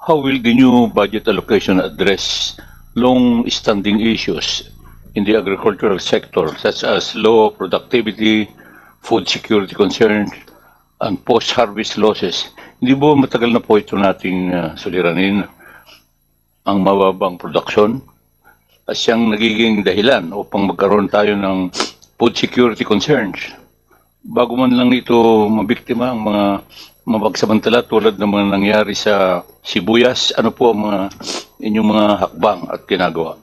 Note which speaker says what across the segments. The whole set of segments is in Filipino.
Speaker 1: how will the new budget allocation address long-standing issues in the agricultural sector, such as low productivity, food security concerns, and post-harvest losses? Hindi ba matagal na po ito nating suliranin ang mababang produksyon at siyang nagiging dahilan upang magkaroon tayo ng food security concerns bago man lang ito mabiktima ang mga mabagsamantala tulad ng mga nangyari sa Sibuyas. Ano po ang mga inyong mga hakbang at ginagawa?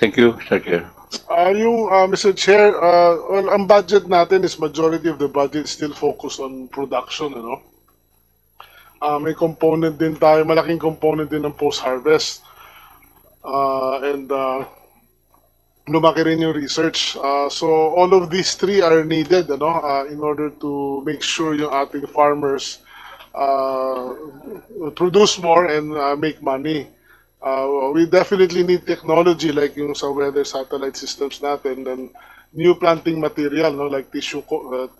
Speaker 1: Thank you, Sir Chair.
Speaker 2: Mr. Chair, well, ang budget natin is majority of the budget still focused on production, ano? May component din tayo, malaking component din ng post-harvest. And lumaki rin yung research. So all of these three are needed, ano, in order to make sure yung ating farmers produce more and make money. We definitely need technology like yung sa weather satellite systems natin, and new planting material, no, like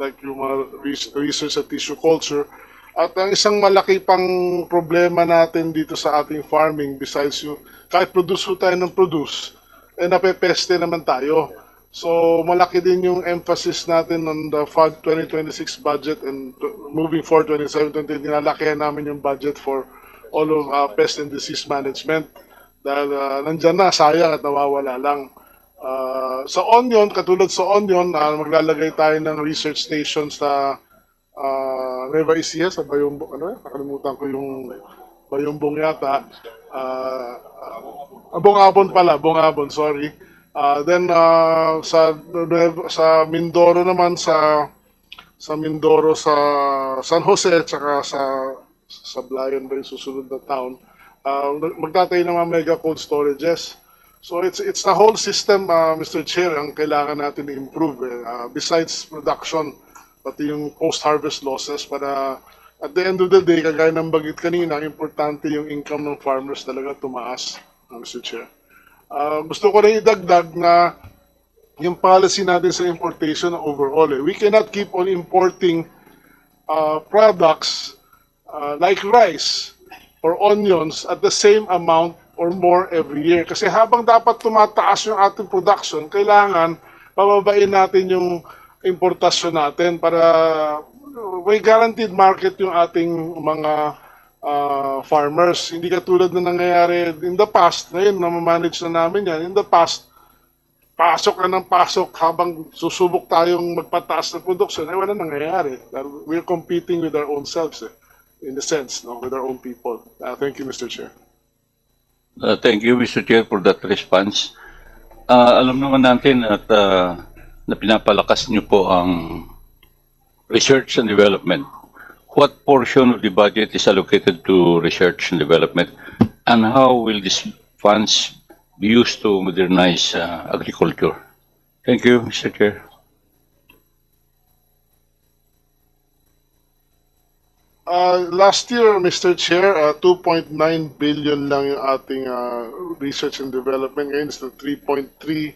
Speaker 2: like yung research sa tissue culture. At ang isang malaki pang problema natin dito sa ating farming, besides yung kahit produce tayo ng produce, napepeste naman tayo. So malaki din yung emphasis natin on the FAD 2026 budget, and moving forward 27-28, nilalakihan namin yung budget for all of pest and disease management. Dahil nandyan na, sayang at nawawala lang. Sa Onion, katulad sa Onion, maglalagay tayo ng research station sa Nueva Ecija, sa Bayombong, nakalimutan ko yung Bayombong yata. Bongabon, sorry. Then sa Mindoro naman, sa Mindoro, sa San Jose, tsaka sa Blayan ba yung susunod na town, magtatayo ng mga mega cold storages. So it's the whole system, Mr. Chair, ang kailangan natin i-improve. Besides production, pati yung post-harvest losses, para at the end of the day, kagaya ng bagit kanina, importante yung income ng farmers talaga tumaas, Mr. Chair. Gusto ko rin idagdag na yung policy natin sa importation overall. We cannot keep on importing products like rice or onions at the same amount or more every year. Kasi habang dapat tumataas yung ating production, kailangan pababain natin yung importasyon natin para may guaranteed market yung ating mga farmers. Hindi katulad na nangyayari in the past. Ngayon, namamanage na namin yan. In the past, pasok na ng pasok habang susubok tayong magpataas ng production. Wala nangyayari. We're competing with our own selves, in the sense, no, with our own people. Thank you, Mr. Chair.
Speaker 1: Thank you, Mr. Chair, for that response. Alam naman natin at na pinapalakas niyo po ang research and development. What portion of the budget is allocated to research and development, and how will these funds be used to modernize agriculture? Thank you, Mr. Chair.
Speaker 2: Last year, Mr. Chair, 2.9 billion lang yung ating research and development. Ngayon is 3.3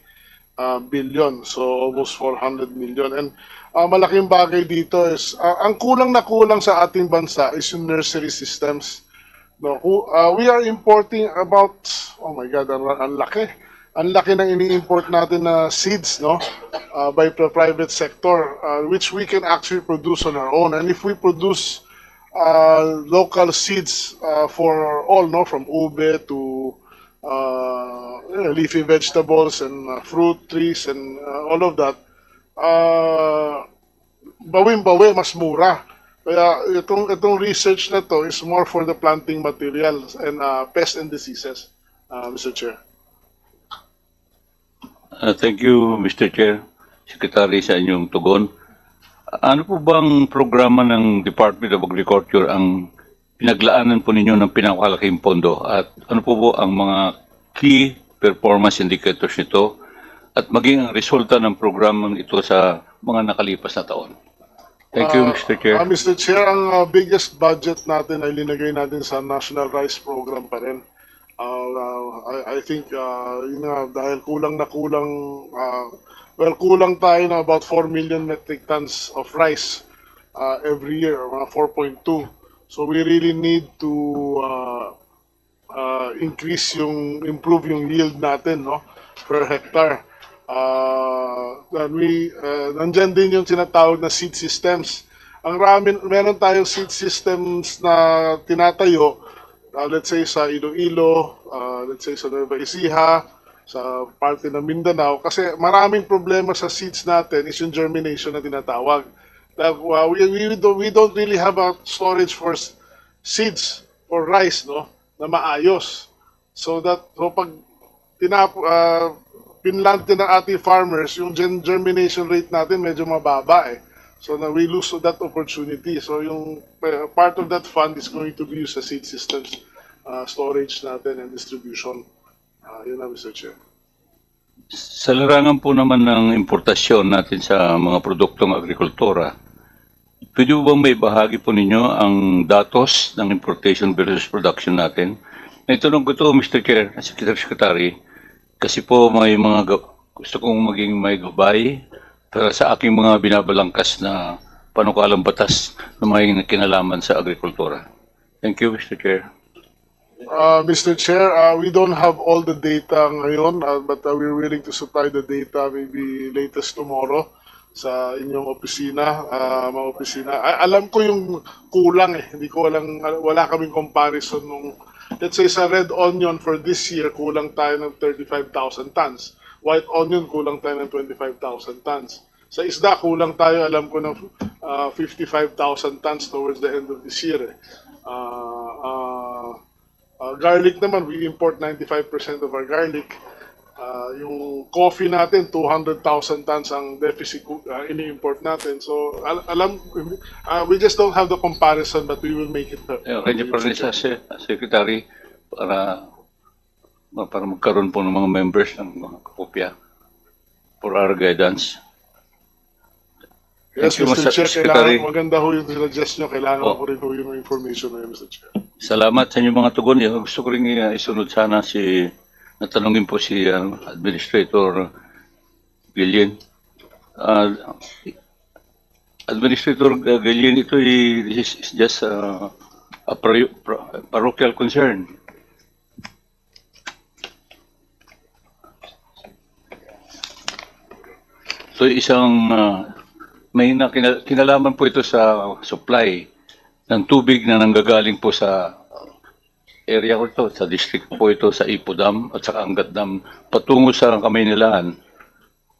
Speaker 2: billion, so almost 400 million. And malaking bagay dito is, ang kulang na kulang sa ating bansa is yung nursery systems. No, we are importing about, oh my God, ang laki. Ang laki ng ini-import natin na seeds, no, by the private sector, which we can actually produce on our own. And if we produce local seeds for all, no, from ube to leafy vegetables and fruit trees and all of that, bawing-bawi, mas mura. Kaya itong research na to is more for the planting materials and pests and diseases, Mr. Chair.
Speaker 1: Thank you, Mr. Chair, Secretary, sa inyong tugon. Ano po bang programa ng Department of Agriculture ang pinaglaanan po ninyo ng pinakalaking pondo, at ano po ang mga key performance indicators nito at maging ang resulta ng programang ito sa mga nakalipas na taon? Thank you, Mr. Chair.
Speaker 2: Mr. Chair, ang biggest budget natin ay linagay natin sa National Rice Program pa rin. I think dahil kulang tayo na about 4 million metric tons of rice every year, mga 4.2. So we really need to improve yung yield natin, no, per hectare. Nandyan din yung tinatawag na seed systems. Meron tayong seed systems na tinatayo, let's say sa Iloilo, let's say sa Nueva Ecija, sa parte ng Mindanao, kasi maraming problema sa seeds natin is yung germination na tinatawag. We don't really have a storage for seeds for rice, no, na maayos. So pag pinlant ng ating farmers, yung germination rate natin medyo mababa eh. So na we lose that opportunity. So yung part of that fund is going to be used sa seed systems, storage natin and distribution. Yun na, Mr. Chair.
Speaker 1: Sa larangan po naman ng importasyon natin sa mga produktong agrikultura, pwede po bang may bahagi po ninyo ang datos ng importation versus production natin? Naitanong ko ito, Mr. Chair, Secretary, kasi po may gusto kong maging may gabay para sa aking mga binabalangkas na panukalang batas na may kinalaman sa agrikultura. Thank you, Mr. Chair.
Speaker 2: Mr. Chair, we don't have all the data ngayon, but we're willing to supply the data maybe latest tomorrow sa inyong opisina, mga opisina. Alam ko yung kulang eh. Hindi ko wala kaming comparison nung, let's say sa red onion for this year, kulang tayo ng 35,000 tons. White onion, kulang tayo ng 25,000 tons. Sa isda, kulang tayo, alam ko, ng 55,000 tons towards the end of this year. Garlic naman, we import 95% of our garlic. Yung coffee natin, 200,000 tons ang deficit ini-import natin. So, we just don't have the comparison, but we will make it.
Speaker 1: Ready pa rin sa Secretary para magkaroon po ng mga members ng mga kopya for our guidance.
Speaker 2: Yes,
Speaker 1: Thank you,
Speaker 2: Mr. Chair,
Speaker 1: Secretary.
Speaker 2: maganda ho yung suggest nyo. Kailangan ko rin ho yung information na yun, Mr. Chair.
Speaker 1: Salamat sa inyong mga tugon. Gusto ko rin isunod sana natanungin po si Administrator Guillen. Administrator Guillen, this is just a parochial concern. So may kinalaman po ito sa supply ng tubig na nanggagaling po sa area ko ito, sa district po ito, sa Ipo Dam at saka Angat Dam, patungo sa Kamaynilaan.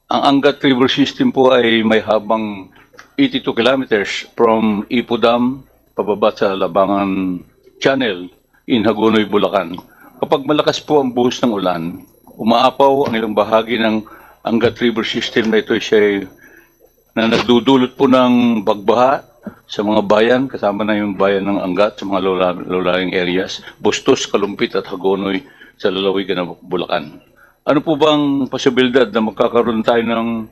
Speaker 1: Ang Angat River System po ay may habang 82 kilometers from Ipo Dam pababa sa Labangan Channel in Hagonoy, Bulacan. Kapag malakas po ang buhos ng ulan, umaapaw ang ilang bahagi ng Angat River System na ito na nagdudulot po ng bagbaha sa mga bayan, kasama na yung bayan ng Angat, sa mga lolaing areas, Bustos, Kalumpit at Hagonoy sa lalawigan ng Bulacan. Ano po bang posibilidad na magkakaroon tayo ng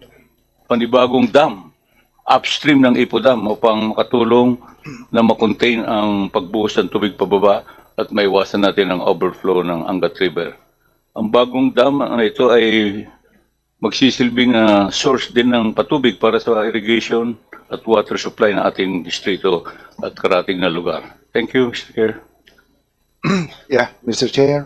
Speaker 1: panibagong dam upstream ng Ipo Dam upang makatulong na makontain ang pagbuhos ng tubig pababa at maiwasan natin ang overflow ng Angat River? Ang bagong dam na ito ay magsisilbing source din ng patubig para sa irrigation at water supply ng ating distrito at karating na lugar. Thank you, Mr. Chair.
Speaker 3: Yeah, Mr. Chair.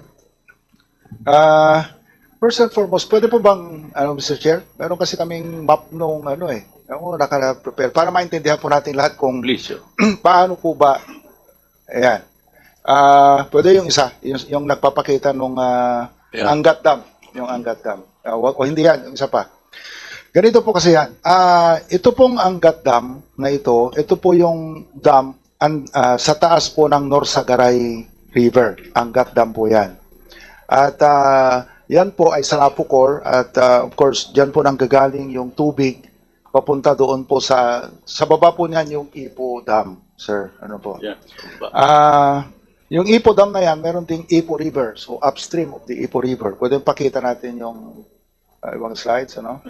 Speaker 3: First and foremost, pwede po bang, Mr. Chair, meron kasi kaming map nung naka-prepare para maintindihan po natin lahat kung
Speaker 1: Please.
Speaker 3: paano po ba, ayan. Pwede yung isa, yung nagpapakita nung Angat Dam, yung Angat Dam. O hindi yan, yung isa pa. Ganito po kasi yan. Ito pong Angat Dam na ito po yung dam sa taas po ng Norsagaray River. Angat Dam po yan. At yan po ay sa Napocor at of course, dyan po nanggagaling yung tubig papunta doon po sa baba po niyan yung Ipo Dam, sir. Ano po?
Speaker 1: Yeah.
Speaker 3: Yung Ipo Dam na yan, meron ding Ipo River. So upstream of the Ipo River. Pwede pakita natin yung ibang slides, ano?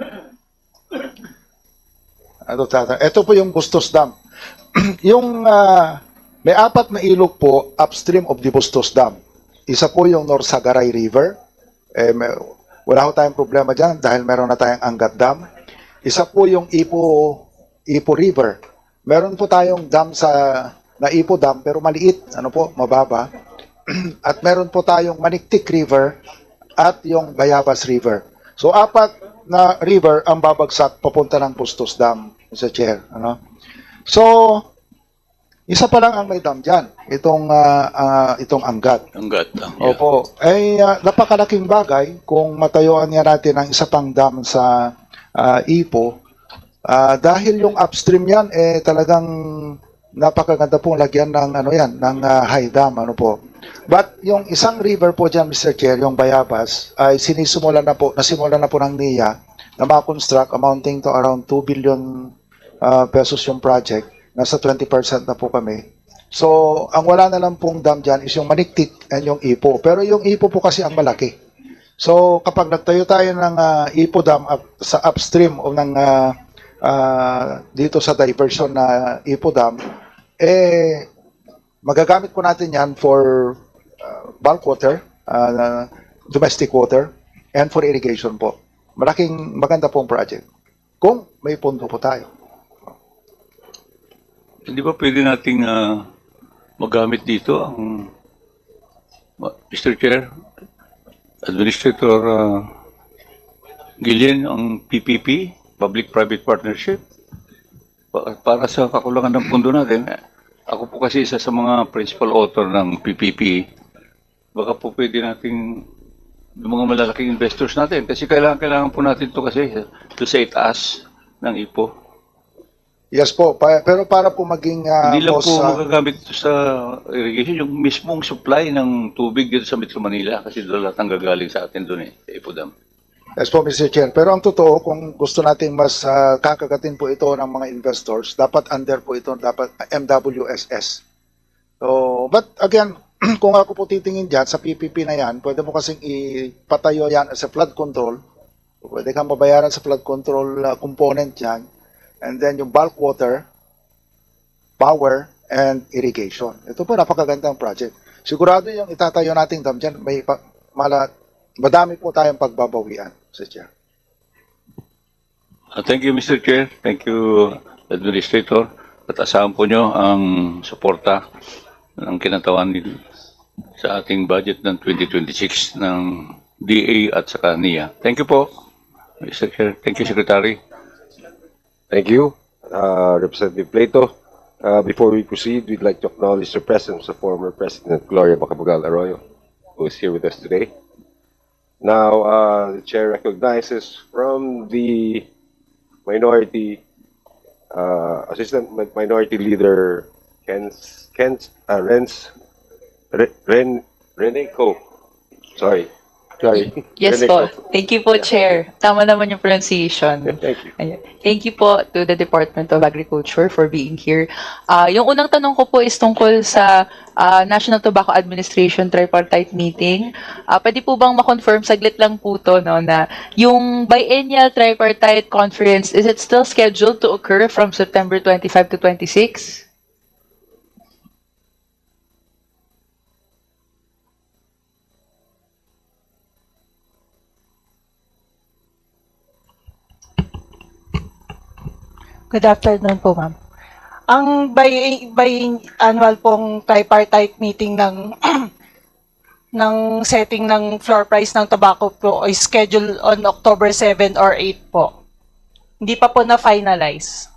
Speaker 3: Ito po yung Bustos Dam. Yung may apat na ilog po upstream of the Bustos Dam. Isa po yung Norsagaray River. Wala ho tayong problema dyan dahil meron na tayong Angat Dam. Isa po yung Ipo River. Meron po tayong dam na Ipo Dam pero maliit, ano po, mababa. at meron po tayong Maniktik River at yung Bayabas River. So, apat na river ang babagsak papunta ng Bustos Dam, Mr. Chair. Ano? So, isa pa lang ang may dam dyan, itong Angat.
Speaker 1: Hanggat.
Speaker 3: Opo. Ay, napakalaking bagay kung matayuan niya natin ang isa pang dam sa Ipo. Dahil yung upstream yan, talagang napakaganda pong lagyan ng, ng high dam. Ano po. But yung isang river po dyan, Mr. Chair, yung Bayabas, ay nasimula na po ng NIA na ma-construct amounting to around 2 billion pesos yung project. Nasa 20% na po kami. So, ang wala na lang pong dam dyan is yung Maniktik and yung Ipo. Pero yung Ipo po kasi ang malaki. So, kapag nagtayo tayo ng Ipo Dam sa upstream o ng dito sa diversion na Ipo Dam, magagamit po natin yan for bulk water, domestic water, and for irrigation po. Maganda pong project. Kung may pondo po tayo.
Speaker 1: Hindi ba pwede nating magamit dito ang Mr. Chair, Administrator Gillian, ang PPP, Public-Private Partnership, para sa kakulangan ng pundo natin. Ako po kasi isa sa mga principal author ng PPP. Baka po pwede nating yung mga malalaking investors natin kasi kailangan po natin to kasi to sa itaas ng IPO.
Speaker 3: Yes po, pero para po maging
Speaker 1: Hindi lang
Speaker 3: boss,
Speaker 1: po magagamit ito sa irrigation, yung mismong supply ng tubig dito sa Metro Manila kasi doon lahat ang gagaling sa atin doon sa Ipodam.
Speaker 3: yes po, Mr. Chair. Pero ang totoo, kung gusto nating mas kakagatin po ito ng mga investors, dapat under po ito, dapat MWSS. So, but again, kung ako po titingin dyan sa PPP na yan, pwede mo kasing ipatayo yan as a flood control. Pwede kang mabayaran sa flood control component yan. And then yung bulk water, power, and irrigation. Ito po, napakagandang project. Sigurado yung itatayo nating dam dyan, madami po tayong pagbabawian, Mr. Chair.
Speaker 1: Thank you, Mr. Chair. Thank you, Administrator. At asahan po nyo ang suporta ng kinatawan sa ating budget ng 2026 ng DA at saka NIA. Thank you po, Mr. Chair. Thank you, Secretary.
Speaker 4: Thank you, Representative Plato. Before we proceed, we'd like to acknowledge the presence of former President Gloria Macapagal Arroyo, who is here with us today. Now, the chair recognizes from the minority, Assistant Minority Leader Rene Co. Sorry.
Speaker 5: Yes
Speaker 4: Rene
Speaker 5: po.
Speaker 4: Co.
Speaker 5: Thank you po, Chair. Tama naman yung pronunciation.
Speaker 4: Thank you.
Speaker 5: Ayan. Thank you po to the Department of Agriculture for being here. Yung unang tanong ko po is tungkol sa National Tobacco Administration Tripartite Meeting. Pwede po bang ma-confirm, saglit lang po to, no, na yung biennial Tripartite Conference, is it still scheduled to occur from September 25 to 26?
Speaker 6: Good afternoon po, ma'am. Ang annual pong tripartite meeting ng ng setting ng floor price ng tobacco po is scheduled on October 7 or 8 po. Hindi pa po na-finalize.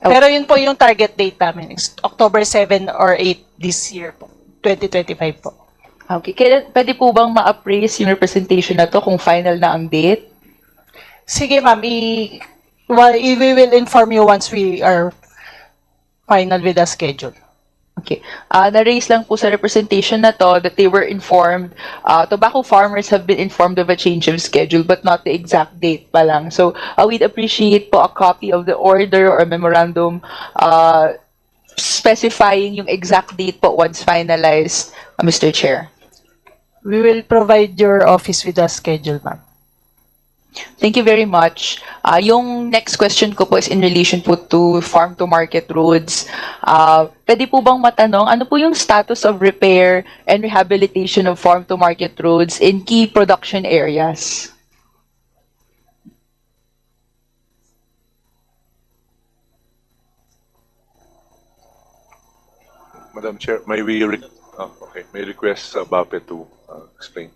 Speaker 6: Pero yun po yung target date namin is October 7 or 8 this year po, 2025 po.
Speaker 5: Okay. Pwede po bang ma-appraise yung representation na to kung final na ang date?
Speaker 6: Sige, ma'am, we will inform you once we are final with the schedule.
Speaker 5: Okay. Na-raise lang po sa representation na to that they were informed, tobacco farmers have been informed of a change of schedule but not the exact date pa lang. So, we'd appreciate po a copy of the order or memorandum specifying yung exact date po once finalized, Mr. Chair.
Speaker 6: We will provide your office with the schedule, ma'am.
Speaker 5: Thank you very much. Yung next question ko po is in relation po to farm-to-market roads. Pwede po bang matanong, ano po yung status of repair and rehabilitation of farm-to-market roads in key production areas?
Speaker 7: Madam Chair, may we Oh, okay. May request sa BAPE to explain.